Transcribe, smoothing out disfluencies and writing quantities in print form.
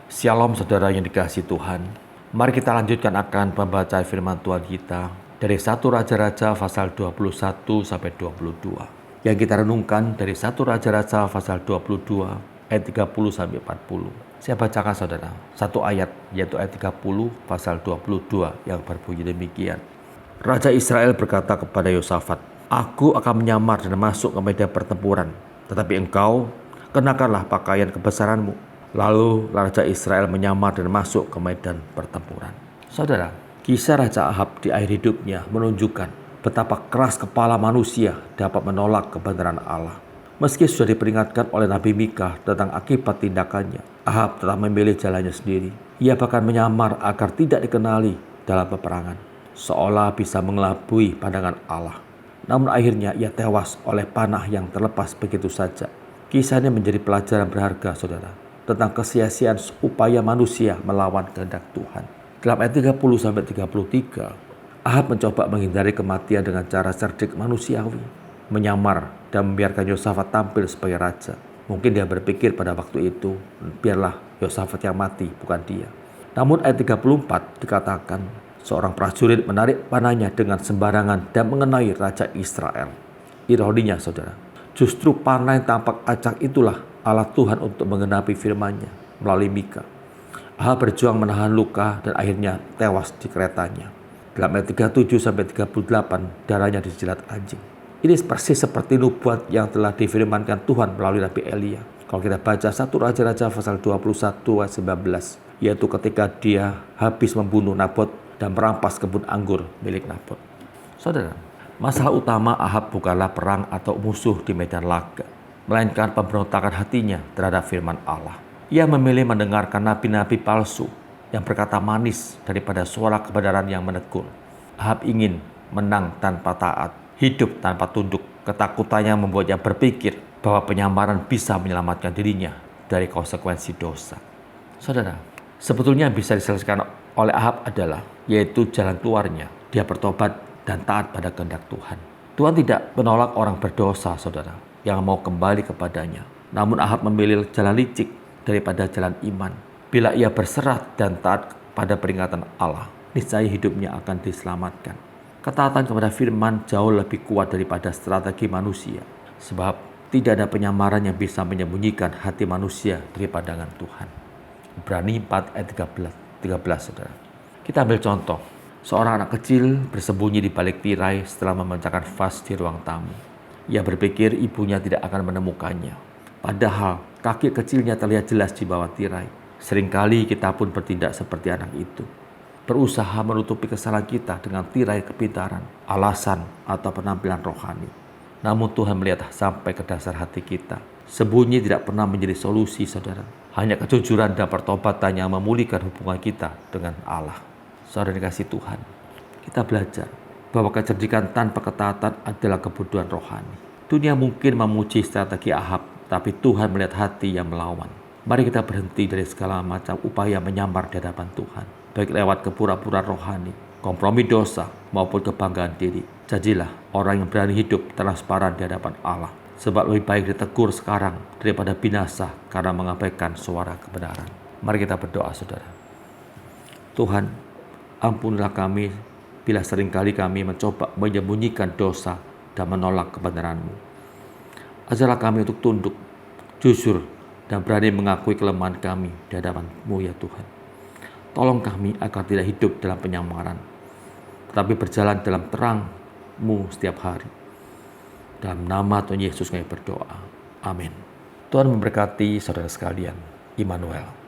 Shalom saudara yang dikasihi Tuhan. Mari kita lanjutkan akan pembacaan firman Tuhan kita dari 1 Raja-Raja pasal 21 sampai 22. Yang kita renungkan dari 1 Raja-Raja pasal 22 ayat 30 sampai 40. Saya bacakan saudara, satu ayat yaitu ayat 30 pasal 22 yang berbunyi demikian. Raja Israel berkata kepada Yosafat, "Aku akan menyamar dan masuk ke medan pertempuran, tetapi engkau kenakanlah pakaian kebesaranmu." Lalu Raja Israel menyamar dan masuk ke medan pertempuran. Saudara, kisah Raja Ahab di akhir hidupnya menunjukkan betapa keras kepala manusia dapat menolak kebenaran Allah. Meski sudah diperingatkan oleh Nabi Mika tentang akibat tindakannya, Ahab tetap memilih jalannya sendiri. Ia bahkan menyamar agar tidak dikenali dalam peperangan, seolah bisa mengelabui pandangan Allah. Namun akhirnya ia tewas oleh panah yang terlepas begitu saja. Kisahnya menjadi pelajaran berharga, saudara, tentang kesia-siaan upaya manusia melawan kehendak Tuhan. Dalam ayat 30-33, Ahab mencoba menghindari kematian dengan cara cerdik manusiawi, menyamar dan membiarkan Yosafat tampil sebagai raja. Mungkin dia berpikir pada waktu itu, biarlah Yosafat yang mati, bukan dia. Namun ayat 34 dikatakan, seorang prajurit menarik panahnya dengan sembarangan dan mengenai Raja Israel. Ironinya saudara, justru panah yang tampak acak itulah Allah Tuhan untuk menggenapi firman-Nya melalui Mika. Ahab berjuang menahan luka dan akhirnya tewas di keretanya. Dalam ayat 37-38 darahnya dijilat anjing. Ini persis seperti nubuat yang telah difirmankan Tuhan melalui Nabi Elia. Kalau kita baca 1 Raja-Raja pasal 21 ayat 19, yaitu ketika dia habis membunuh Nabot dan merampas kebun anggur milik Nabot. Saudara, masalah utama Ahab bukanlah perang atau musuh di medan laga, melainkan pemberontakan hatinya terhadap firman Allah. Ia memilih mendengarkan nabi-nabi palsu yang berkata manis daripada suara kebenaran yang menegur. Ahab ingin menang tanpa taat, hidup tanpa tunduk. Ketakutannya membuatnya berpikir bahwa penyamaran bisa menyelamatkan dirinya dari konsekuensi dosa. Saudara, sebetulnya bisa diselesaikan oleh Ahab adalah, yaitu jalan keluarnya. Dia bertobat dan taat pada kehendak Tuhan. Tuhan tidak menolak orang berdosa, saudara, yang mau kembali kepadanya. Namun Ahab memilih jalan licik daripada jalan iman. Bila ia berserah dan taat pada peringatan Allah, niscaya hidupnya akan diselamatkan. Ketaatan kepada firman jauh lebih kuat daripada strategi manusia, sebab tidak ada penyamaran yang bisa menyembunyikan hati manusia dari pandangan Tuhan. Ibrani 4 ayat 13 saudara. Kita ambil contoh, seorang anak kecil bersembunyi di balik tirai setelah memecahkan vas di ruang tamu. Ia berpikir ibunya tidak akan menemukannya. Padahal kaki kecilnya terlihat jelas di bawah tirai. Seringkali kita pun bertindak seperti anak itu. Berusaha menutupi kesalahan kita dengan tirai kepintaran, alasan, atau penampilan rohani. Namun Tuhan melihat sampai ke dasar hati kita. Sembunyi tidak pernah menjadi solusi, saudara. Hanya kejujuran dan pertobatan yang memulihkan hubungan kita dengan Allah. Saudara dikasihi Tuhan, kita belajar bahwa kecerdikan tanpa ketaatan adalah kebutuhan rohani. Dunia mungkin memuji strategi Ahab, tapi Tuhan melihat hati yang melawan. Mari kita berhenti dari segala macam upaya menyamar di hadapan Tuhan, baik lewat kepura-puraan rohani, kompromi dosa, maupun kebanggaan diri. Jadilah orang yang berani hidup transparan di hadapan Allah, sebab lebih baik ditegur sekarang daripada binasa karena mengabaikan suara kebenaran. Mari kita berdoa, saudara. Tuhan, ampunilah kami bila seringkali kami mencoba menyembunyikan dosa dan menolak kebenaran-Mu. Ajarlah kami untuk tunduk, jujur, dan berani mengakui kelemahan kami di hadapan-Mu ya Tuhan. Tolong kami agar tidak hidup dalam penyamaran, tetapi berjalan dalam terang-Mu setiap hari. Dalam nama Tuhan Yesus kami berdoa. Amin. Tuhan memberkati saudara sekalian. Immanuel.